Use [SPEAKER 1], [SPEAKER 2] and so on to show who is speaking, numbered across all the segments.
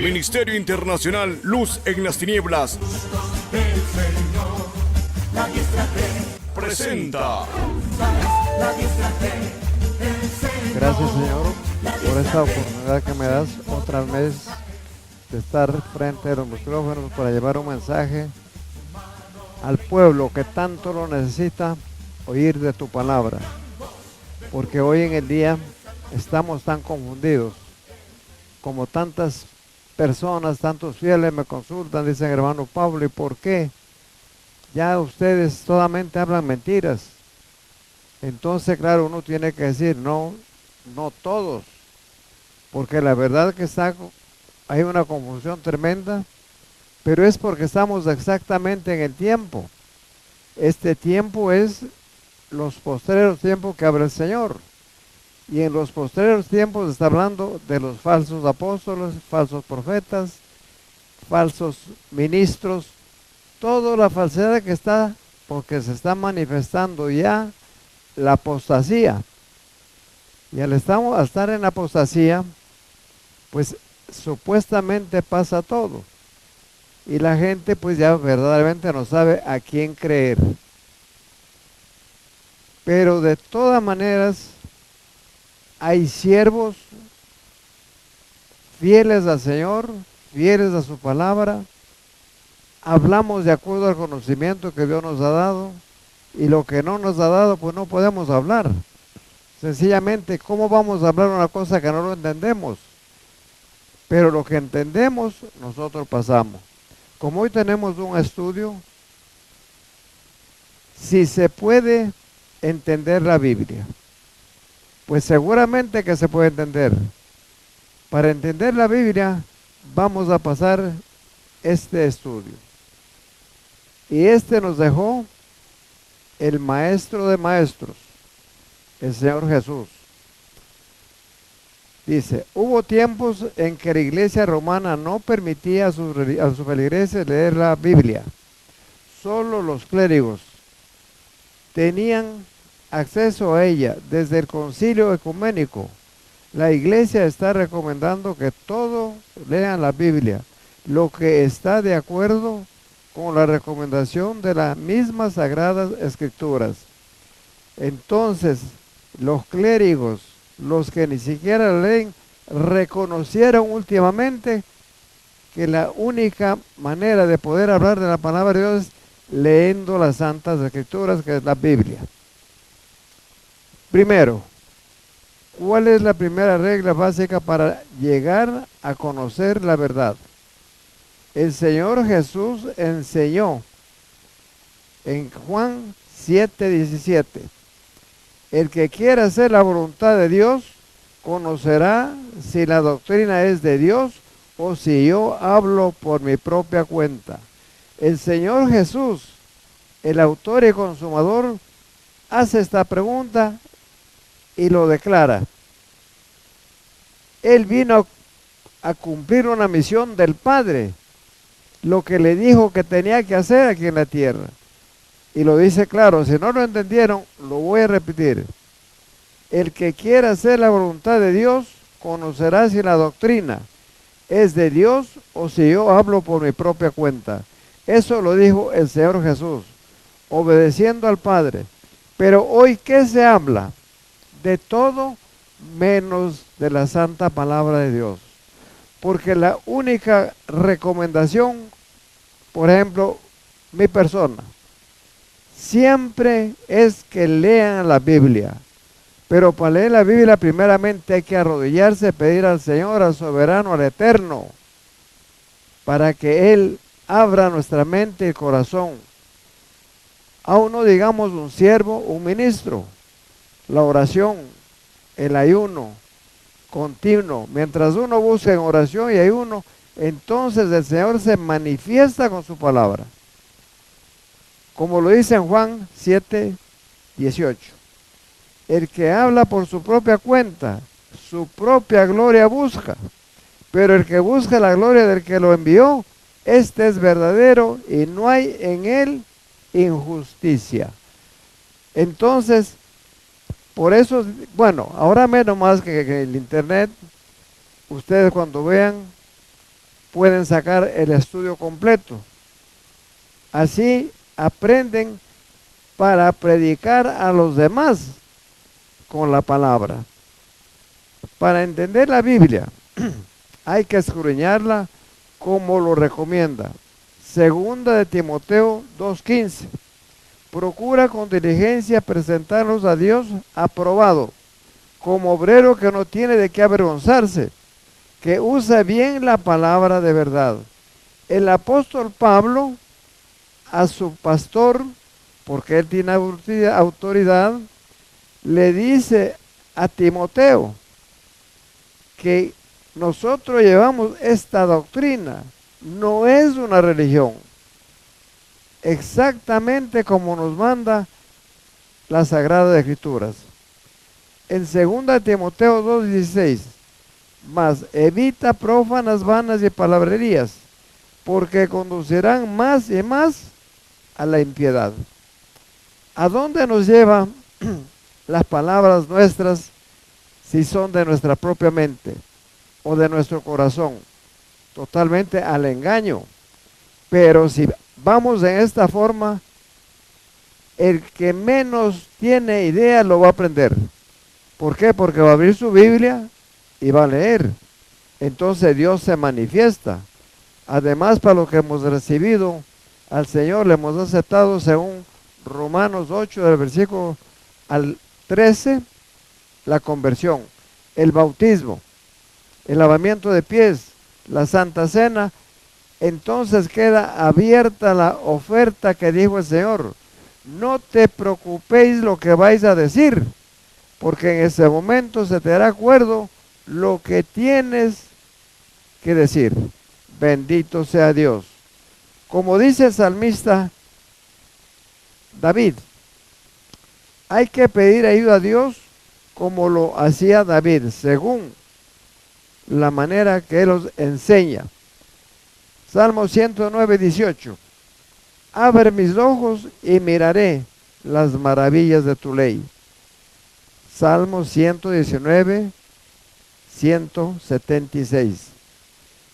[SPEAKER 1] Ministerio Internacional Luz en las Tinieblas presenta.
[SPEAKER 2] Gracias, Señor, por esta oportunidad que me das otra vez de estar frente a los micrófonos para llevar un mensaje al pueblo que tanto lo necesita oír de tu palabra. Porque hoy en el día estamos tan confundidos, como tantas personas, tantos fieles me consultan, dicen: hermano Pablo, ¿y por qué? Ya ustedes solamente hablan mentiras. Entonces, claro, uno tiene que decir, no todos, porque la verdad que hay una confusión tremenda, pero es porque estamos exactamente en el tiempo. Este tiempo es los postreros tiempos que habla el Señor. Y en los postreros tiempos está hablando de los falsos apóstoles, falsos profetas, falsos ministros, toda la falsedad que está, porque se está manifestando ya la apostasía. Y al estar en la apostasía, pues supuestamente pasa todo. Y la gente pues ya verdaderamente no sabe a quién creer. Pero de todas maneras, hay siervos fieles al Señor, fieles a su palabra. Hablamos de acuerdo al conocimiento que Dios nos ha dado, y lo que no nos ha dado, pues no podemos hablar. Sencillamente, ¿cómo vamos a hablar una cosa que no lo entendemos? Pero lo que entendemos, nosotros pasamos. Como hoy tenemos un estudio, si se puede entender la Biblia, pues seguramente que se puede entender. Para entender la Biblia, vamos a pasar este estudio. Y nos dejó el maestro de maestros, el Señor Jesús. Dice: hubo tiempos en que la iglesia romana no permitía a sus feligreses leer la Biblia. Solo los clérigos tenían acceso a ella. Desde el concilio ecuménico, la iglesia está recomendando que todos lean la Biblia, lo que está de acuerdo con la recomendación de las mismas sagradas escrituras. Entonces, los clérigos, los que ni siquiera la leen, reconocieron últimamente que la única manera de poder hablar de la palabra de Dios es leyendo las santas escrituras, que es la Biblia. Primero, ¿cuál es la primera regla básica para llegar a conocer la verdad? El Señor Jesús enseñó en Juan 7:17: el que quiera hacer la voluntad de Dios, conocerá si la doctrina es de Dios o si yo hablo por mi propia cuenta. El Señor Jesús, el autor y consumador, hace esta pregunta y lo declara. Él vino a cumplir una misión del Padre, lo que le dijo que tenía que hacer aquí en la tierra. Y lo dice claro. Si no lo entendieron, lo voy a repetir. El que quiera hacer la voluntad de Dios, conocerá si la doctrina es de Dios o si yo hablo por mi propia cuenta. Eso lo dijo el Señor Jesús, obedeciendo al Padre. Pero hoy, ¿qué se habla? De todo menos de la santa palabra de Dios. Porque la única recomendación, por ejemplo, mi persona, siempre es que lean la Biblia. Pero para leer la Biblia primeramente hay que arrodillarse, pedir al Señor, al soberano, al eterno, para que Él abra nuestra mente y corazón. Aún no digamos un siervo, un ministro. La oración, el ayuno continuo. Mientras uno busca en oración y ayuno, entonces el Señor se manifiesta con su palabra. Como lo dice en Juan 7:18. El que habla por su propia cuenta, su propia gloria busca. Pero el que busca la gloria del que lo envió, este es verdadero y no hay en él injusticia. Entonces, por eso, bueno, ahora menos más que el internet, ustedes cuando vean pueden sacar el estudio completo. Así aprenden para predicar a los demás con la palabra. Para entender la Biblia hay que escudriñarla como lo recomienda. Segunda de Timoteo 2:15. Procura con diligencia presentarnos a Dios aprobado, como obrero que no tiene de qué avergonzarse, que usa bien la palabra de verdad. El apóstol Pablo a su pastor, porque él tiene autoridad, le dice a Timoteo que nosotros llevamos esta doctrina, no es una religión, exactamente como nos manda las Sagradas Escrituras. En 2 Timoteo 2:16, mas evita prófanas, vanas y palabrerías, porque conducirán más y más a la impiedad. ¿A dónde nos llevan las palabras nuestras si son de nuestra propia mente o de nuestro corazón? Totalmente al engaño. Pero si vamos en esta forma, el que menos tiene idea lo va a aprender. ¿Por qué? Porque va a abrir su Biblia y va a leer. Entonces Dios se manifiesta. Además, para lo que hemos recibido al Señor, le hemos aceptado según Romanos 8, del versículo al 13, la conversión, el bautismo, el lavamiento de pies, la Santa Cena. Entonces queda abierta la oferta que dijo el Señor. No te preocupéis lo que vais a decir, porque en ese momento se te dará acuerdo lo que tienes que decir. Bendito sea Dios. Como dice el salmista David, hay que pedir ayuda a Dios como lo hacía David, según la manera que Él nos enseña. Salmo 109:18. Abre mis ojos y miraré las maravillas de tu ley. Salmo 119:176.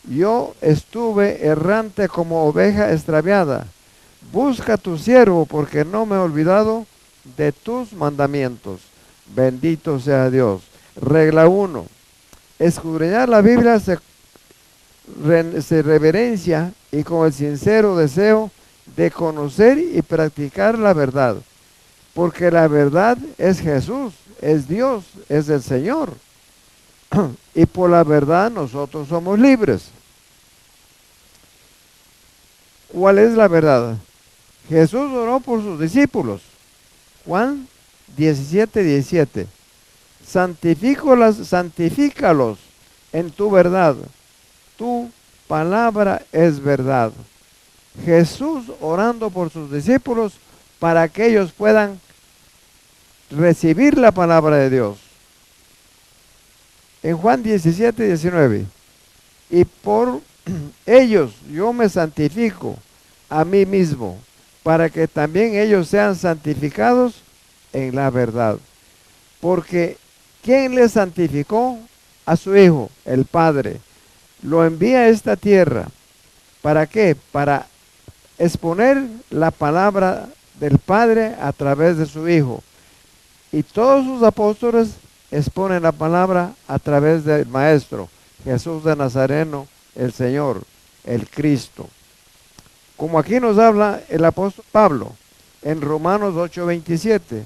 [SPEAKER 2] Yo estuve errante como oveja extraviada. Busca a tu siervo, porque no me he olvidado de tus mandamientos. Bendito sea Dios. Regla 1. Escudriñar la Biblia se reverencia y con el sincero deseo de conocer y practicar la verdad. Porque la verdad es Jesús, es Dios, es el Señor. Y por la verdad nosotros somos libres. ¿Cuál es la verdad? Jesús oró por sus discípulos. Juan 17:17. Santifícalos en tu verdad. Tu palabra es verdad. Jesús orando por sus discípulos para que ellos puedan recibir la palabra de Dios. En Juan 17:19, y por ellos yo me santifico a mí mismo, para que también ellos sean santificados en la verdad. Porque ¿quién les santificó? A su Hijo, el Padre. Lo envía a esta tierra. ¿Para qué? Para exponer la palabra del Padre a través de su Hijo. Y todos sus apóstoles exponen la palabra a través del Maestro, Jesús de Nazareno, el Señor, el Cristo. Como aquí nos habla el apóstol Pablo en Romanos 8:27.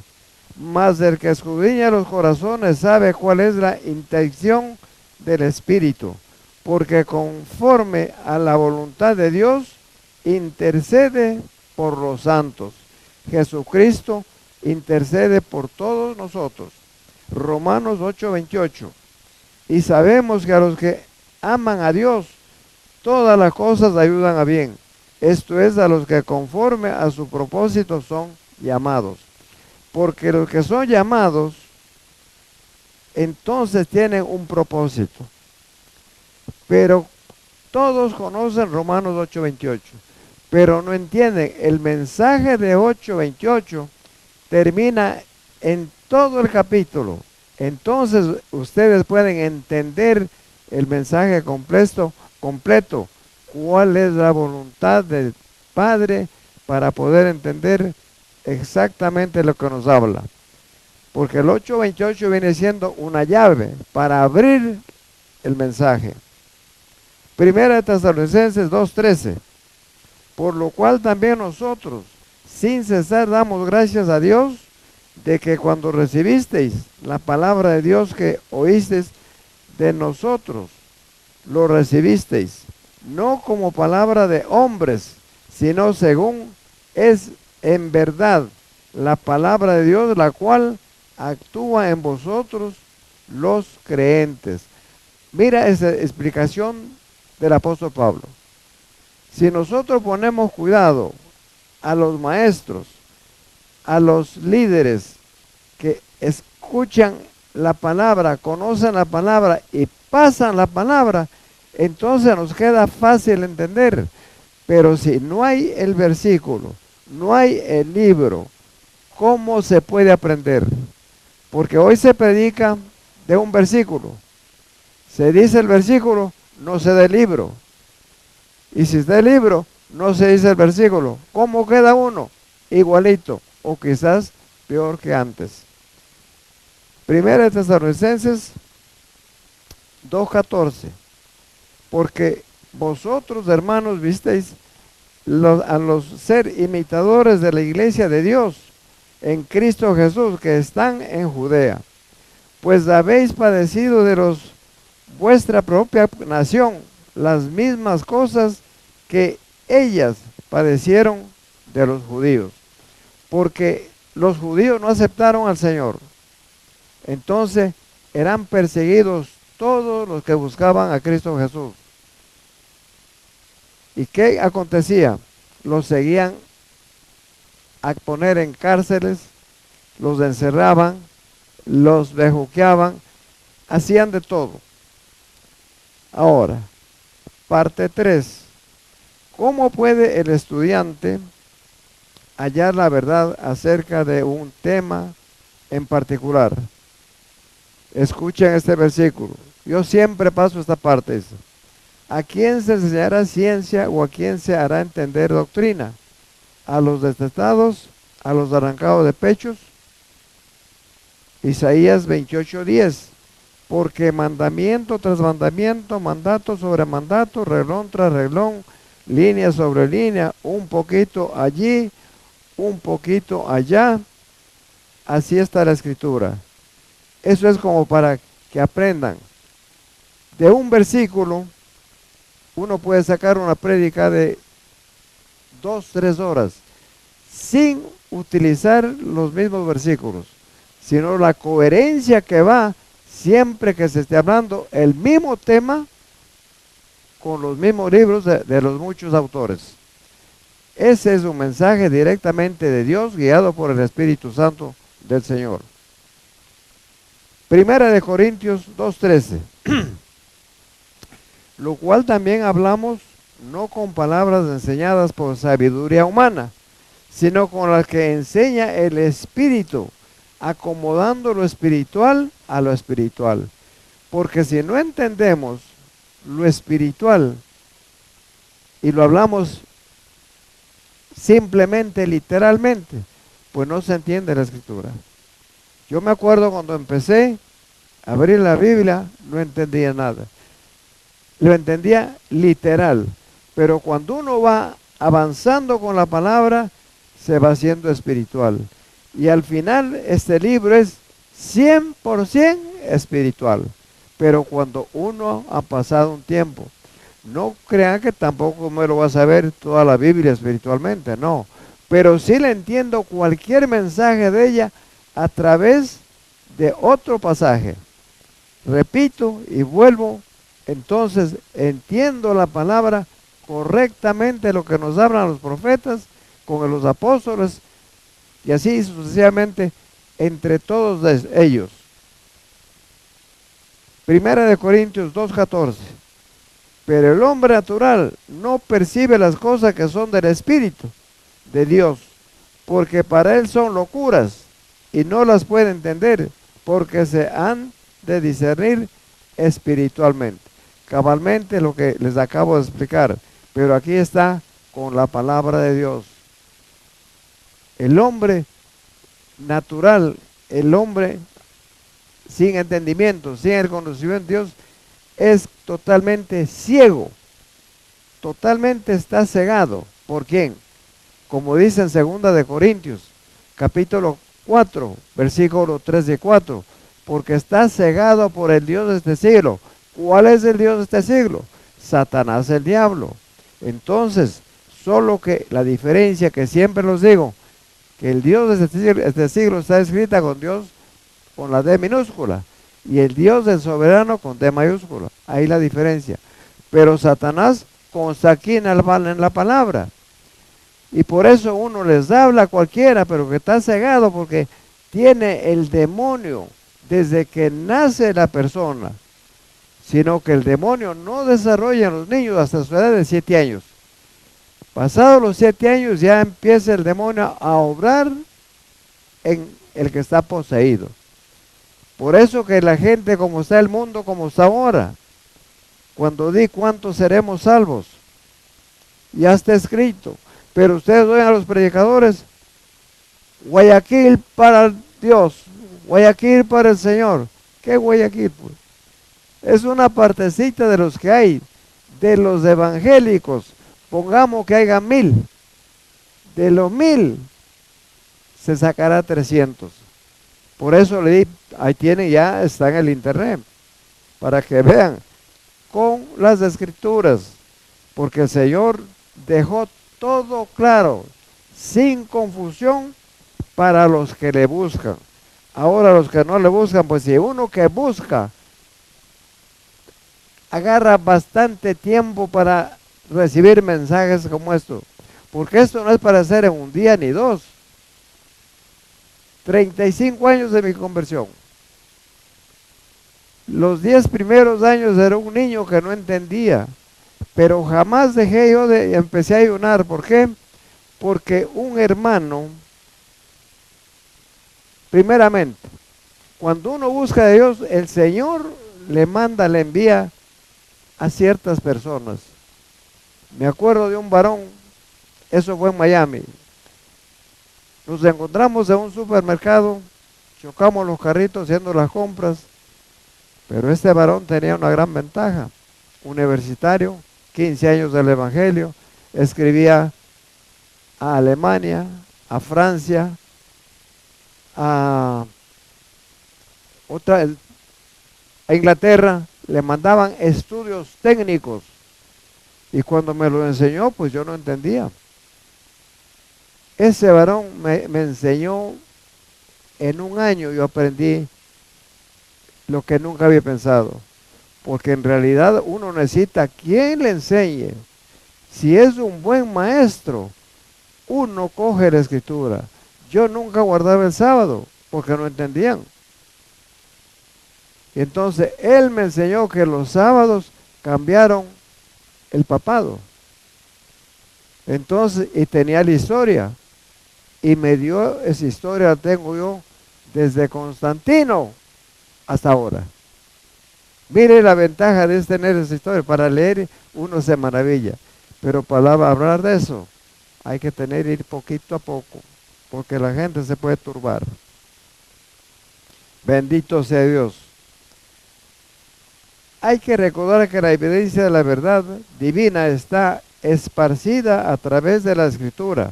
[SPEAKER 2] Mas el que escudriña los corazones sabe cuál es la intención del Espíritu, porque conforme a la voluntad de Dios intercede por los santos. Jesucristo intercede por todos nosotros. Romanos 8:28. Y sabemos que a los que aman a Dios, todas las cosas ayudan a bien. Esto es, a los que conforme a su propósito son llamados. Porque los que son llamados, entonces tienen un propósito. Pero todos conocen Romanos 8:28, pero no entienden. El mensaje de 8:28 termina en todo el capítulo. Entonces ustedes pueden entender el mensaje completo cuál es la voluntad del Padre para poder entender exactamente lo que nos habla. Porque el 8:28 viene siendo una llave para abrir el mensaje. Primera de Tesalonicenses 2:13. Por lo cual también nosotros, sin cesar, damos gracias a Dios de que cuando recibisteis la palabra de Dios que oísteis de nosotros, lo recibisteis, no como palabra de hombres, sino según es en verdad la palabra de Dios, la cual actúa en vosotros los creentes. Mira esa explicación del apóstol Pablo. Si nosotros ponemos cuidado a los maestros, a los líderes que escuchan la palabra, conocen la palabra y pasan la palabra, entonces nos queda fácil entender. Pero si no hay el versículo, no hay el libro, ¿cómo se puede aprender? Porque hoy se predica de un versículo. Se dice el versículo, no se da el libro. Y si está el libro, no se dice el versículo. ¿Cómo queda uno? Igualito, o quizás peor que antes. Primera de Tesalonicenses 2:14. Porque vosotros, hermanos, visteis a los ser imitadores de la iglesia de Dios en Cristo Jesús, que están en Judea. Pues habéis padecido de vuestra propia nación las mismas cosas que ellas padecieron de los judíos. Porque los judíos no aceptaron al Señor. Entonces eran perseguidos todos los que buscaban a Cristo Jesús. ¿Y qué acontecía? Los seguían a poner en cárceles, los encerraban, los bejuqueaban, hacían de todo. Ahora, parte 3. ¿Cómo puede el estudiante hallar la verdad acerca de un tema en particular? Escuchen este versículo. Yo siempre paso esta parte. ¿A quién se enseñará ciencia o a quién se hará entender doctrina? ¿A los detestados? ¿A los arrancados de pechos? Isaías 28:10. Porque mandamiento tras mandamiento, mandato sobre mandato, reglón tras reglón, línea sobre línea, un poquito allí, un poquito allá. Así está la escritura. Eso es como para que aprendan. De un versículo, uno puede sacar una prédica de 2-3 horas, sin utilizar los mismos versículos, sino la coherencia que va siempre que se esté hablando el mismo tema con los mismos libros de los muchos autores. Ese es un mensaje directamente de Dios, guiado por el Espíritu Santo del Señor. Primera de Corintios 2:13. Lo cual también hablamos no con palabras enseñadas por sabiduría humana, sino con las que enseña el Espíritu, acomodando lo espiritual a lo espiritual. Porque si no entendemos lo espiritual y lo hablamos simplemente, literalmente, pues no se entiende la escritura. Yo me acuerdo cuando empecé a abrir la Biblia, no entendía nada. Lo entendía literal, pero cuando uno va avanzando con la palabra, se va haciendo espiritual. Y al final este libro es 100% espiritual. Pero cuando uno ha pasado un tiempo, no crean que tampoco me lo va a saber toda la Biblia espiritualmente, no. Pero sí le entiendo cualquier mensaje de ella a través de otro pasaje. Repito y vuelvo, entonces entiendo la palabra correctamente, lo que nos hablan los profetas con los apóstoles y así sucesivamente entre todos ellos. Primera de Corintios 2:14. Pero el hombre natural no percibe las cosas que son del Espíritu de Dios, porque para él son locuras y no las puede entender, porque se han de discernir espiritualmente. Cabalmente lo que les acabo de explicar. Pero aquí está con la palabra de Dios. El hombre natural, el hombre sin entendimiento, sin el conocimiento de Dios, es totalmente ciego. Totalmente está cegado. ¿Por quién? Como dice en 2 de Corintios, capítulo 4, versículo 3 y 4. Porque está cegado por el Dios de este siglo. ¿Cuál es el Dios de este siglo? Satanás, el diablo. Entonces, solo que la diferencia que siempre los digo, que el Dios de este siglo está escrita con Dios con la D minúscula y el Dios del soberano con D mayúscula. Ahí la diferencia. Pero Satanás consta aquí en la palabra. Y por eso uno les habla a cualquiera, pero que está cegado porque tiene el demonio desde que nace la persona. Sino que el demonio no desarrolla en los niños hasta su edad de 7 años. Pasados los 7 años ya empieza el demonio a obrar en el que está poseído. Por eso que la gente, como está el mundo, como está ahora, cuando di cuántos seremos salvos, ya está escrito. Pero ustedes oyen a los predicadores, Guayaquil para Dios, Guayaquil para el Señor. ¿Qué Guayaquil? Pues? Es una partecita de los que hay, de los evangélicos. Pongamos que haya 1000. De los 1000 se sacará 300. Por eso le di, ahí tiene, ya está en el internet, para que vean con las escrituras, porque el Señor dejó todo claro, sin confusión, para los que le buscan. Ahora los que no le buscan, pues si uno que busca agarra bastante tiempo para recibir mensajes como estos, porque esto no es para hacer en un día ni dos. 35 años de mi conversión. Los 10 primeros años era un niño que no entendía, pero jamás dejé yo empecé a ayunar. ¿Por qué? Porque un hermano, primeramente, cuando uno busca a Dios, el Señor le manda, le envía a ciertas personas. Me acuerdo de un varón, eso fue en Miami. Nos encontramos en un supermercado, chocamos los carritos haciendo las compras, pero este varón tenía una gran ventaja. Universitario, 15 años del Evangelio, escribía a Alemania, a Francia, a Inglaterra, le mandaban estudios técnicos. Y cuando me lo enseñó, pues yo no entendía. Ese varón me enseñó en un año, yo aprendí lo que nunca había pensado. Porque en realidad uno necesita quien le enseñe. Si es un buen maestro, uno coge la escritura. Yo nunca guardaba el sábado porque no entendían. Entonces él me enseñó que los sábados cambiaron el papado. Entonces, y tenía la historia. Y me dio esa historia, la tengo yo desde Constantino hasta ahora. Mire la ventaja de tener esa historia. Para leer uno se maravilla. Pero para hablar de eso, hay que ir poquito a poco. Porque la gente se puede turbar. Bendito sea Dios. Hay que recordar que la evidencia de la verdad divina está esparcida a través de la escritura.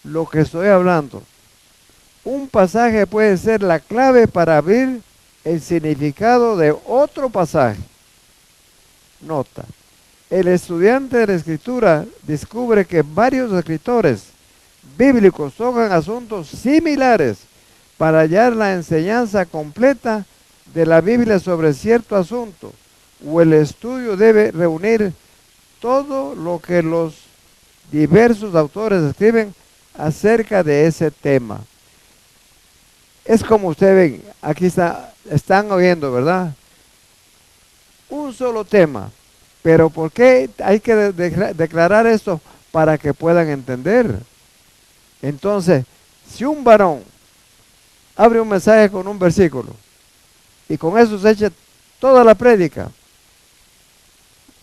[SPEAKER 2] Lo que estoy hablando. Un pasaje puede ser la clave para abrir el significado de otro pasaje. Nota. El estudiante de la escritura descubre que varios escritores bíblicos tocan asuntos similares para hallar la enseñanza completa de la Biblia sobre cierto asunto, o el estudio debe reunir todo lo que los diversos autores escriben acerca de ese tema. Es como ustedes ven, aquí están oyendo, ¿verdad? Un solo tema, pero ¿por qué hay que declarar esto? Para que puedan entender. Entonces, si un varón abre un mensaje con un versículo y con eso se echa toda la prédica,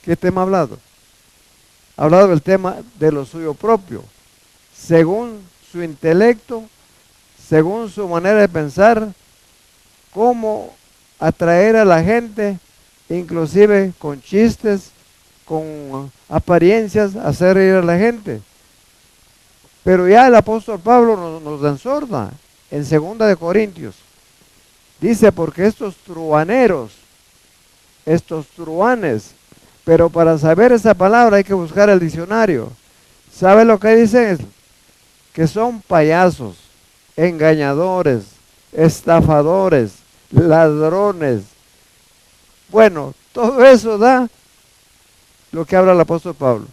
[SPEAKER 2] ¿qué tema ha hablado? ha hablado del tema de lo suyo propio, según su intelecto, según su manera de pensar, cómo atraer a la gente, inclusive con chistes, con apariencias, hacer reír a la gente. Pero ya el apóstol Pablo nos ensorda en 2 Corintios. Dice, porque estos truaneros, estos truanes, pero para saber esa palabra hay que buscar el diccionario. ¿Sabe lo que dicen? Que son payasos, engañadores, estafadores, ladrones. Bueno, todo eso da lo que habla el apóstol Pablo.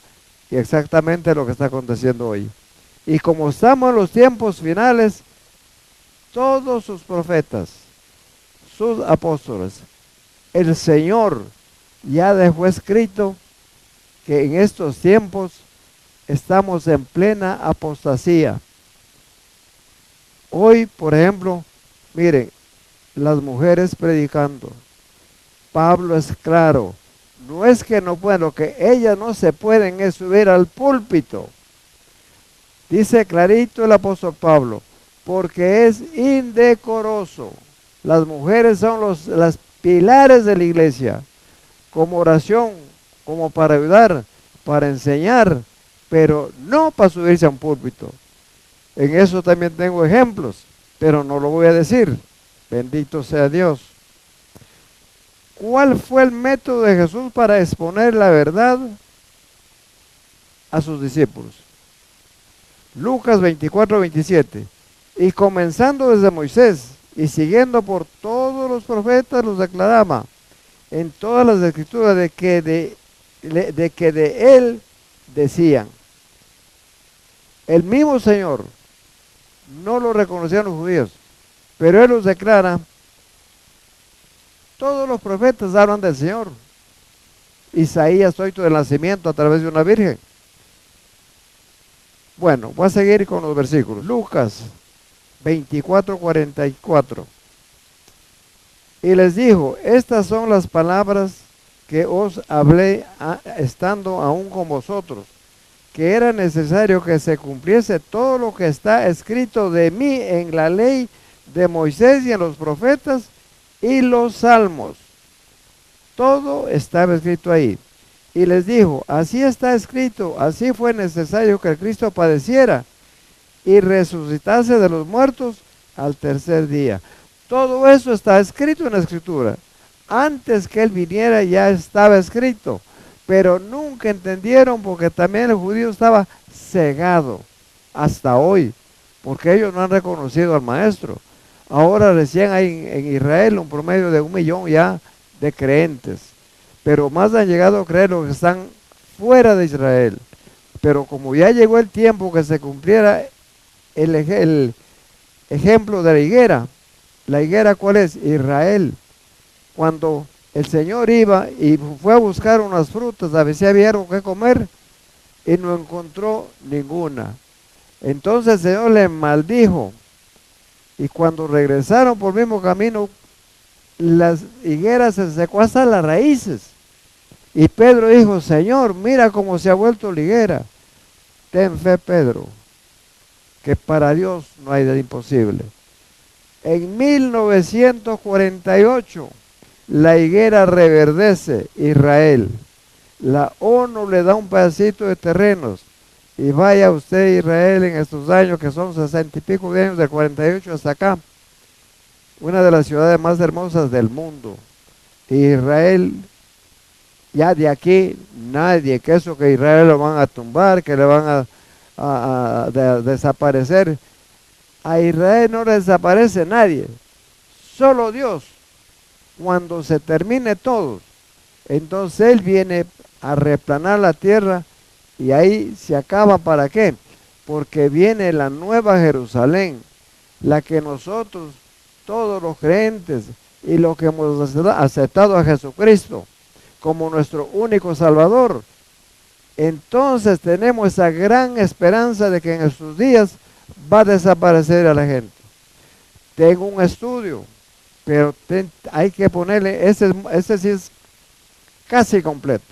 [SPEAKER 2] Y exactamente lo que está aconteciendo hoy. Y como estamos en los tiempos finales, todos sus profetas, sus apóstoles, el Señor ya dejó escrito que en estos tiempos estamos en plena apostasía. Hoy, por ejemplo, miren, las mujeres predicando. Pablo es claro, no es que no puedan, lo que ellas no se pueden es subir al púlpito. Dice clarito el apóstol Pablo, porque es indecoroso. Las mujeres son las pilares de la iglesia, como oración, como para ayudar, para enseñar, pero no para subirse a un púlpito. En eso también tengo ejemplos, pero no lo voy a decir. Bendito sea Dios. ¿Cuál fue el método de Jesús para exponer la verdad a sus discípulos? Lucas 24-27. Y comenzando desde Moisés y siguiendo por todos los profetas, los declaraba en todas las escrituras de que de él decían. El mismo Señor no lo reconocían los judíos, pero él los declara. Todos los profetas hablan del Señor. Isaías fue del nacimiento a través de una virgen. Bueno, voy a seguir con los versículos. Lucas 24-44. Y les dijo, estas son las palabras que os hablé estando aún con vosotros, que era necesario que se cumpliese todo lo que está escrito de mí en la ley de Moisés y en los profetas y los salmos. Todo estaba escrito ahí. Y les dijo, así está escrito, así fue necesario que el Cristo padeciera y resucitase de los muertos al tercer día. Todo eso está escrito en la Escritura. Antes que Él viniera ya estaba escrito, pero nunca entendieron porque también el judío estaba cegado hasta hoy, porque ellos no han reconocido al Maestro. Ahora recién hay en Israel un promedio de 1 millón ya de creyentes, pero más han llegado a creer los que están fuera de Israel. Pero como ya llegó el tiempo que se cumpliera el ejemplo de la higuera ¿cuál es? Israel. Cuando el Señor iba y fue a buscar unas frutas, a ver si había algo que comer, y no encontró ninguna. Entonces el Señor le maldijo. Y cuando regresaron por el mismo camino, las higueras se secó hasta las raíces. Y Pedro dijo, Señor, mira cómo se ha vuelto la higuera. Ten fe, Pedro, que para Dios no hay de imposible. En 1948, la higuera reverdece Israel. La ONU le da un pedacito de terrenos. Y vaya usted Israel en estos años, que son 60 y pico de años, del 48 hasta acá. Una de las ciudades más hermosas del mundo. Israel, ya de aquí, nadie, que eso que Israel lo van a tumbar, que le van a desaparecer. A Israel no le desaparece nadie, solo Dios. Cuando se termine todo, entonces Él viene a replanar la tierra y ahí se acaba. ¿Para qué? Porque viene la nueva Jerusalén, la que nosotros, todos los creyentes y los que hemos aceptado a Jesucristo como nuestro único Salvador, entonces tenemos esa gran esperanza de que en estos días va a desaparecer a la gente. Tengo un estudio, pero hay que ponerle, ese sí es casi completo.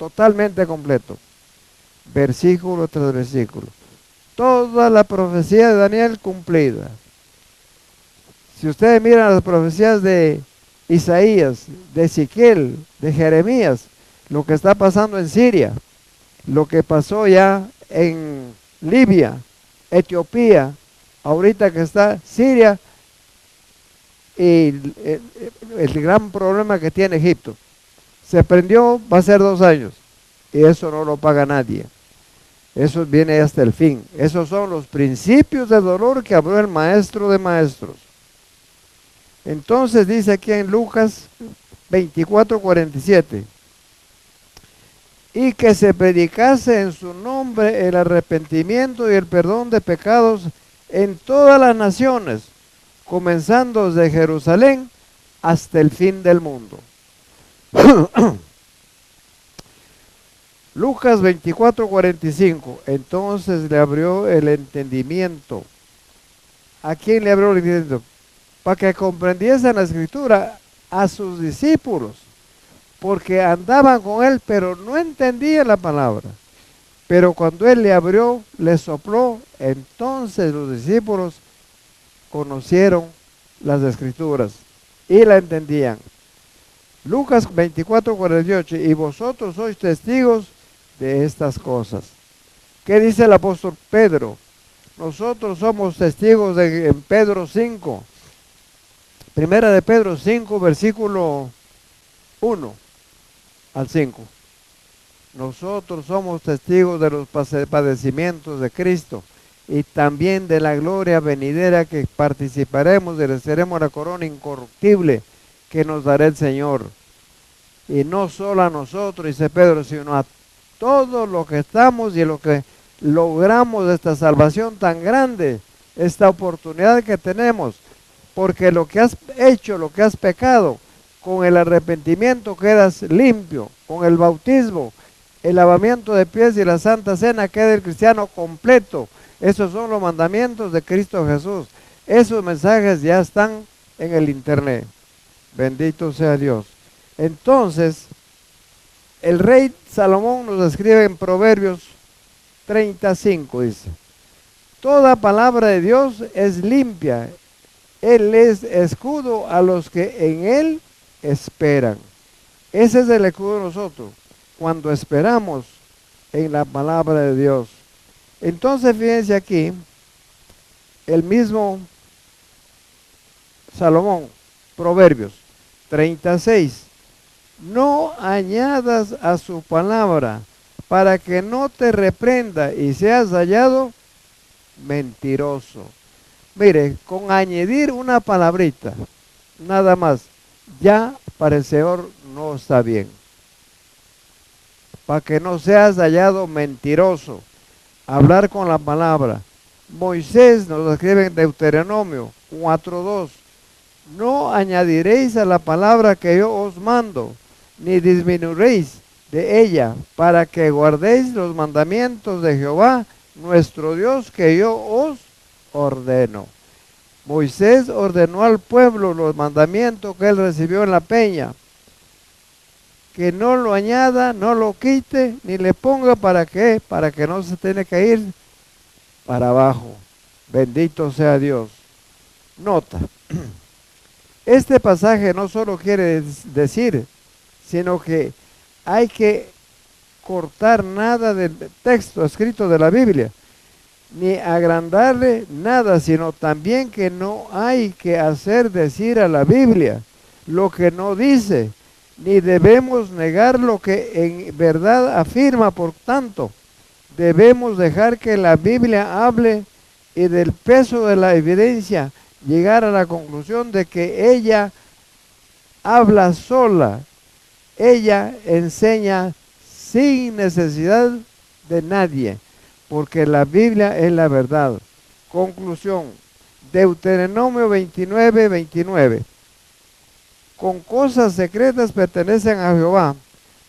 [SPEAKER 2] totalmente completo, versículo tras versículo. Toda la profecía de Daniel cumplida. Si ustedes miran las profecías de Isaías, de Ezequiel, de Jeremías, lo que está pasando en Siria, lo que pasó ya en Libia, Etiopía, ahorita que está Siria, y el gran problema que tiene Egipto. Se prendió, va a ser 2 años, y eso no lo paga nadie. Eso viene hasta el fin. Esos son los principios de dolor que habló el maestro de maestros. Entonces dice aquí en Lucas 24:47, y que se predicase en su nombre el arrepentimiento y el perdón de pecados en todas las naciones, comenzando desde Jerusalén hasta el fin del mundo. Lucas 24:45, entonces le abrió el entendimiento. ¿A quién le abrió el entendimiento? Para que comprendiesen la escritura a sus discípulos, porque andaban con él, pero no entendían la palabra. Pero cuando él le abrió, le sopló, entonces los discípulos conocieron las escrituras y la entendían. Lucas 24:48, y vosotros sois testigos de estas cosas. ¿Qué dice el apóstol Pedro? Nosotros somos testigos en Pedro 5. Primera de Pedro 5, versículo 1 al 5. Nosotros somos testigos de los padecimientos de Cristo y también de la gloria venidera, que participaremos y recibiremos la corona incorruptible que nos dará el Señor. Y no solo a nosotros, dice Pedro, sino a todos los que estamos y los que logramos esta salvación tan grande, esta oportunidad que tenemos. Porque lo que has hecho, lo que has pecado, con el arrepentimiento quedas limpio, con el bautismo, el lavamiento de pies y la Santa Cena queda el cristiano completo. Esos son los mandamientos de Cristo Jesús. Esos mensajes ya están en el internet. Bendito sea Dios. Entonces, el rey Salomón nos escribe en Proverbios 35, dice: toda palabra de Dios es limpia. Él es escudo a los que en Él esperan. Ese es el escudo de nosotros, cuando esperamos en la palabra de Dios. Entonces, fíjense aquí, el mismo Salomón, Proverbios 36. No añadas a su palabra, para que no te reprenda y seas hallado mentiroso. Mire, con añadir una palabrita, nada más, ya para el Señor no está bien. Para que no seas hallado mentiroso, hablar con la palabra. Moisés nos escribe en Deuteronomio 4:2, no añadiréis a la palabra que yo os mando, ni disminuiréis de ella, para que guardéis los mandamientos de Jehová, nuestro Dios, que yo os ordeno. Moisés ordenó al pueblo los mandamientos que él recibió en la peña, que no lo añada, no lo quite, ni le ponga. ¿Para qué? Para que no se tiene que ir para abajo. Bendito sea Dios. Nota, este pasaje no solo quiere decir, sino que hay que cortar nada del texto escrito de la Biblia, ni agrandarle nada, sino también que no hay que hacer decir a la Biblia lo que no dice, ni debemos negar lo que en verdad afirma. Por tanto, debemos dejar que la Biblia hable y del peso de la evidencia llegar a la conclusión de que ella habla sola, ella enseña sin necesidad de nadie, porque la Biblia es la verdad. Conclusión, Deuteronomio 29:29. Con cosas secretas pertenecen a Jehová,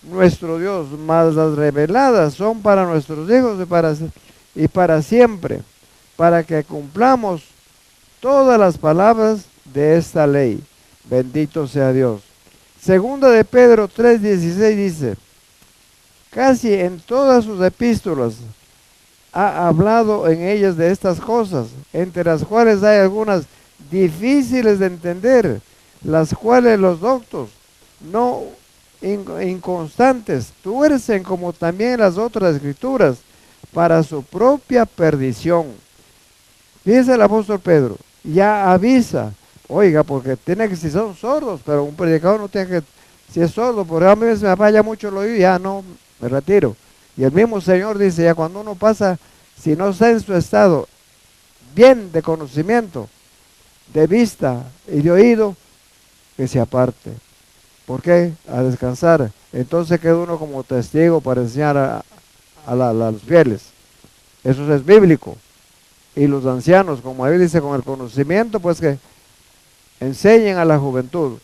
[SPEAKER 2] nuestro Dios, mas las reveladas son para nuestros hijos y para siempre, para que cumplamos todas las palabras de esta ley. Bendito sea Dios. Segunda de Pedro 3:16 dice: casi en todas sus epístolas ha hablado en ellas de estas cosas, entre las cuales hay algunas difíciles de entender, las cuales los doctos no inconstantes tuercen como también las otras escrituras para su propia perdición. Fíjese el apóstol Pedro, ya avisa, oiga, porque tiene que, si son sordos, pero un predicador no tiene que, si es sordo, por a mí me falla mucho el oído, ya no, me retiro. Y el mismo Señor dice, ya cuando uno pasa, si no está en su estado bien de conocimiento, de vista y de oído, que se aparte. ¿Por qué? A descansar. Entonces queda uno como testigo para enseñar a los fieles. Eso es bíblico. Y los ancianos, como él dice, con el conocimiento, pues que enseñen a la juventud.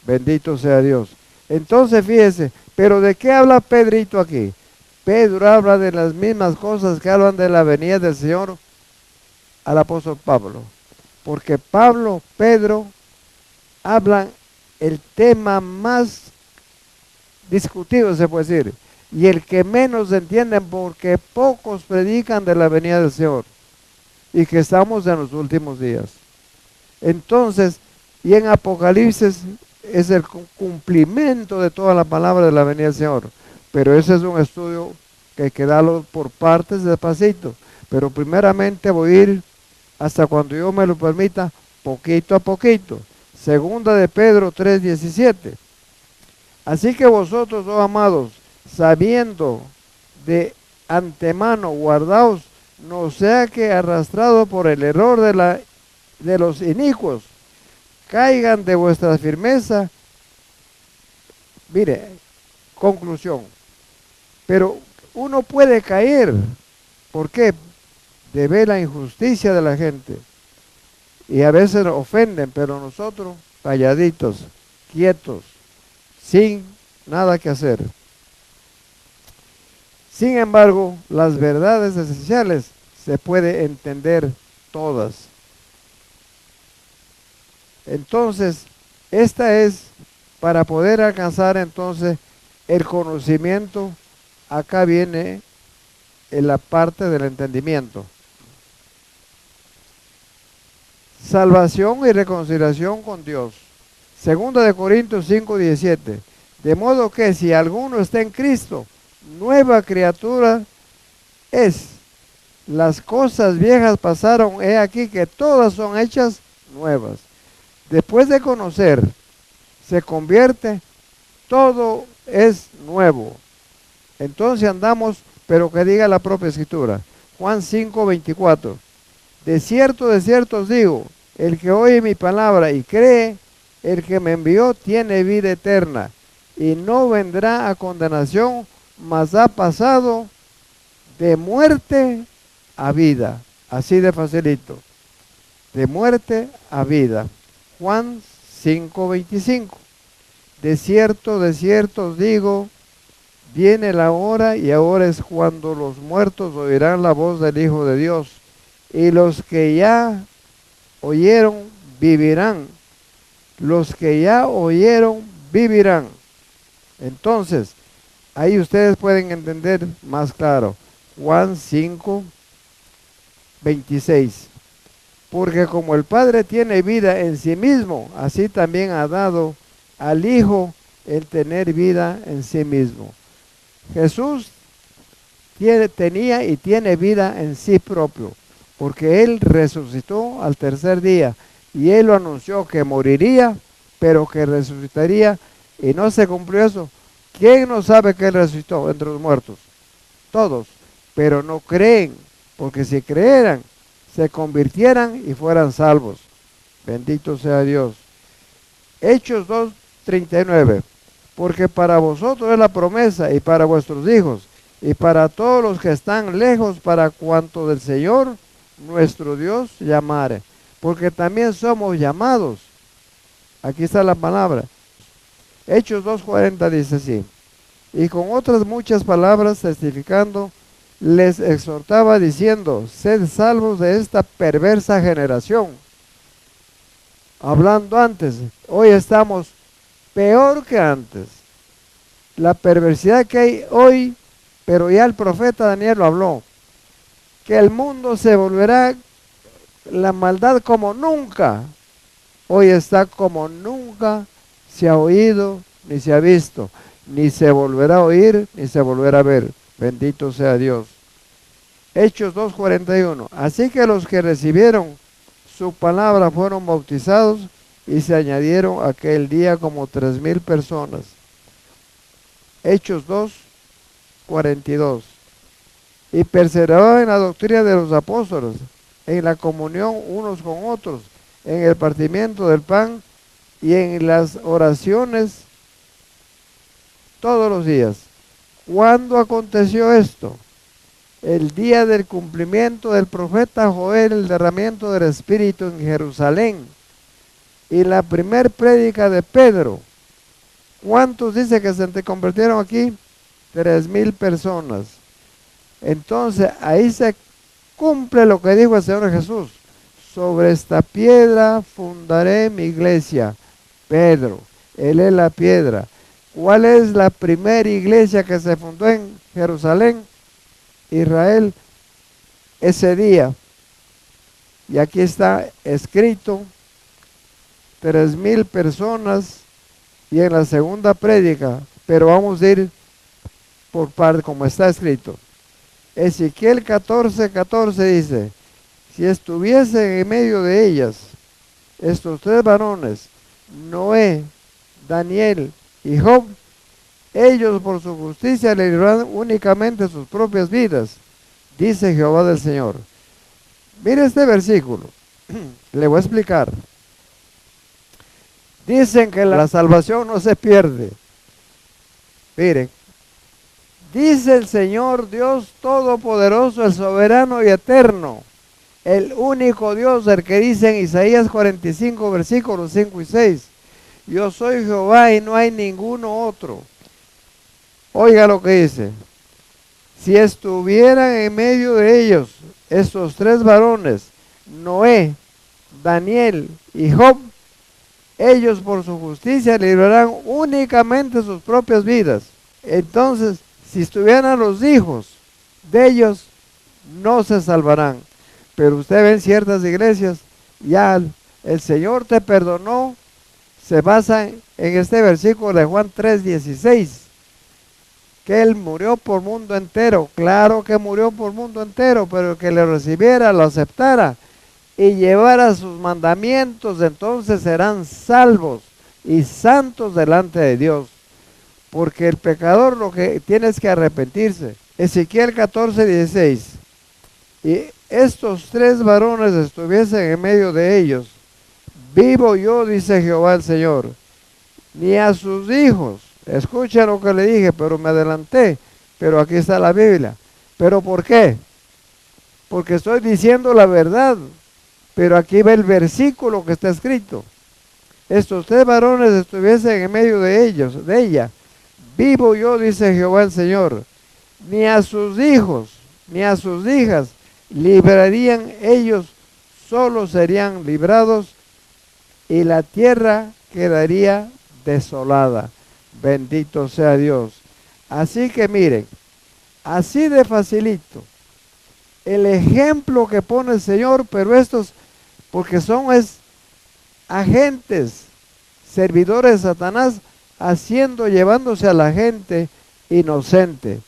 [SPEAKER 2] Bendito sea Dios. Entonces fíjese, pero ¿de qué habla Pedrito aquí? Pedro habla de las mismas cosas que hablan de la venida del Señor al apóstol Pablo. Porque Pedro hablan el tema más discutido, se puede decir, y el que menos entienden, porque pocos predican de la venida del Señor y que estamos en los últimos días. Entonces, y en Apocalipsis es el cumplimiento de toda la palabra de la venida del Señor, pero ese es un estudio que hay que darlo por partes despacito, pero primeramente voy a ir hasta cuando Dios me lo permita, poquito a poquito. Segunda de Pedro 3:17. Así que vosotros, oh amados, sabiendo de antemano, guardaos, no sea que arrastrado por el error de los inicuos, caigan de vuestra firmeza. Mire, conclusión. Pero uno puede caer. ¿Por qué? De ver la injusticia de la gente. Y a veces ofenden, pero nosotros calladitos, quietos, sin nada que hacer. Sin embargo, las verdades esenciales se puede entender todas. Entonces, esta es para poder alcanzar entonces el conocimiento. Acá viene en la parte del entendimiento. Salvación y reconciliación con Dios. Segunda de Corintios 5:17. De modo que si alguno está en Cristo, nueva criatura es. Las cosas viejas pasaron, he aquí que todas son hechas nuevas. Después de conocer, se convierte, todo es nuevo. Entonces andamos, pero que diga la propia Escritura. Juan 5:24. De cierto os digo, el que oye mi palabra y cree, el que me envió tiene vida eterna, y no vendrá a condenación, mas ha pasado de muerte a vida. Así de facilito. De muerte a vida. Juan 5:25. De cierto os digo, viene la hora y ahora es cuando los muertos oirán la voz del Hijo de Dios. Y los que ya oyeron vivirán. Los que ya oyeron vivirán. Entonces, ahí ustedes pueden entender más claro. Juan 5:26. Porque como el Padre tiene vida en sí mismo, así también ha dado al Hijo el tener vida en sí mismo. Jesús tenía y tiene vida en sí propio, porque Él resucitó al tercer día y Él lo anunció que moriría, pero que resucitaría, y no se cumplió eso. ¿Quién no sabe que Él resucitó entre los muertos? Todos, pero no creen, porque si creyeran, se convirtieran y fueran salvos. Bendito sea Dios. Hechos 2:39. Porque para vosotros es la promesa, y para vuestros hijos, y para todos los que están lejos, para cuanto del Señor nuestro Dios llamare. Porque también somos llamados. Aquí está la palabra. Hechos 2:40 dice así. Y con otras muchas palabras testificando, les exhortaba diciendo, sed salvos de esta perversa generación. Hablando antes, hoy estamos peor que antes. la perversidad que hay hoy, pero ya el profeta Daniel lo habló, que el mundo se volverá la maldad como nunca. Hoy está como nunca se ha oído, ni se ha visto, ni se volverá a oír, ni se volverá a ver. Bendito sea Dios. Hechos 2:41. Así que los que recibieron su palabra fueron bautizados y se añadieron aquel día como 3,000 personas. Hechos 2:42. Y perseveraban en la doctrina de los apóstoles, en la comunión unos con otros, en el partimiento del pan y en las oraciones todos los días. ¿Cuándo aconteció esto? El día del cumplimiento del profeta Joel, el derramamiento del Espíritu en Jerusalén, y la primer prédica de Pedro. ¿Cuántos dice que se convirtieron aquí? 3,000 personas. Entonces ahí se cumple lo que dijo el Señor Jesús: sobre esta piedra fundaré mi iglesia. Pedro, él es la piedra. ¿Cuál es la primera iglesia que se fundó en Jerusalén? Israel, ese día. Y aquí está escrito: 3,000 personas. Y en la segunda prédica, pero vamos a ir por parte como está escrito. Ezequiel 14:14 dice: si estuviesen en medio de ellas estos 3 varones, Noé, Daniel y Job, ellos por su justicia le librarán únicamente sus propias vidas, dice Jehová del Señor. Mire este versículo, le voy a explicar. Dicen que la salvación no se pierde. Miren, dice el Señor Dios Todopoderoso, el soberano y eterno, el único Dios, el que dice en Isaías 45, versículos 5 y 6, yo soy Jehová y no hay ninguno otro. Oiga lo que dice: si estuvieran en medio de ellos estos 3 varones, Noé, Daniel y Job, ellos por su justicia librarán únicamente sus propias vidas. Entonces, si estuvieran los hijos de ellos, no se salvarán. Pero usted ve en ciertas iglesias, ya el Señor te perdonó, se basa en este versículo de Juan 3:16, que Él murió por mundo entero. Claro que murió por mundo entero, pero el que le recibiera, lo aceptara y llevara sus mandamientos, entonces serán salvos y santos delante de Dios. Porque el pecador lo que tiene es que arrepentirse. Ezequiel 14:16. Y estos 3 varones estuviesen en medio de ellos, vivo yo, dice Jehová el Señor, ni a sus hijos. Escucha lo que le dije, pero me adelanté. Pero aquí está la Biblia. ¿Pero por qué? Porque estoy diciendo la verdad. Pero aquí va el versículo que está escrito. Estos 3 varones estuviesen en medio de ellos, de ella. Vivo yo, dice Jehová el Señor. Ni a sus hijos, ni a sus hijas librarían ellos, solo serían librados y la tierra quedaría desolada. Bendito sea Dios. Así que miren, así de facilito, el ejemplo que pone el Señor, pero estos, porque son agentes, servidores de Satanás, llevándose a la gente inocente.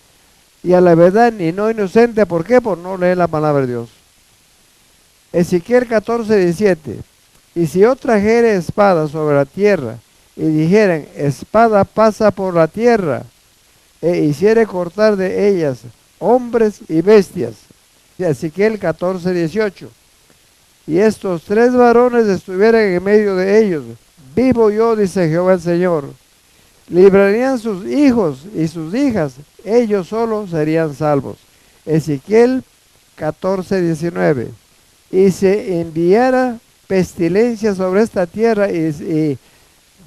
[SPEAKER 2] Y a la verdad ni no inocente. ¿Por qué? Por no leer la palabra de Dios. Ezequiel 14:17. Y si yo trajere espada sobre la tierra, y dijeren, espada pasa por la tierra, e hiciere cortar de ellas hombres y bestias. Ezequiel 14:18. Y estos 3 varones estuvieran en medio de ellos, vivo yo, dice Jehová el Señor, librarían sus hijos y sus hijas, ellos solo serían salvos. Ezequiel 14:19. Y se enviara pestilencia sobre esta tierra y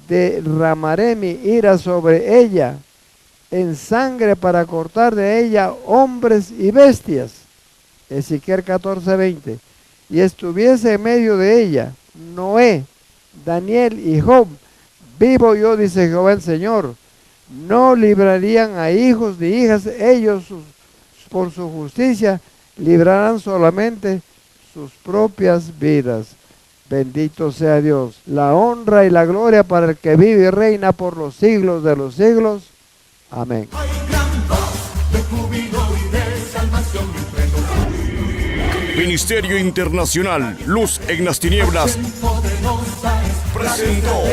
[SPEAKER 2] derramaré mi ira sobre ella en sangre para cortar de ella hombres y bestias. Ezequiel 14:20. Y estuviese en medio de ella Noé, Daniel y Job, vivo yo, dice Jehová el Señor, no librarían a hijos ni hijas, ellos por su justicia librarán solamente sus propias vidas. Bendito sea Dios. La honra y la gloria para el que vive y reina por los siglos de los siglos. Amén.
[SPEAKER 1] Ministerio Internacional Luz en las Tinieblas presentó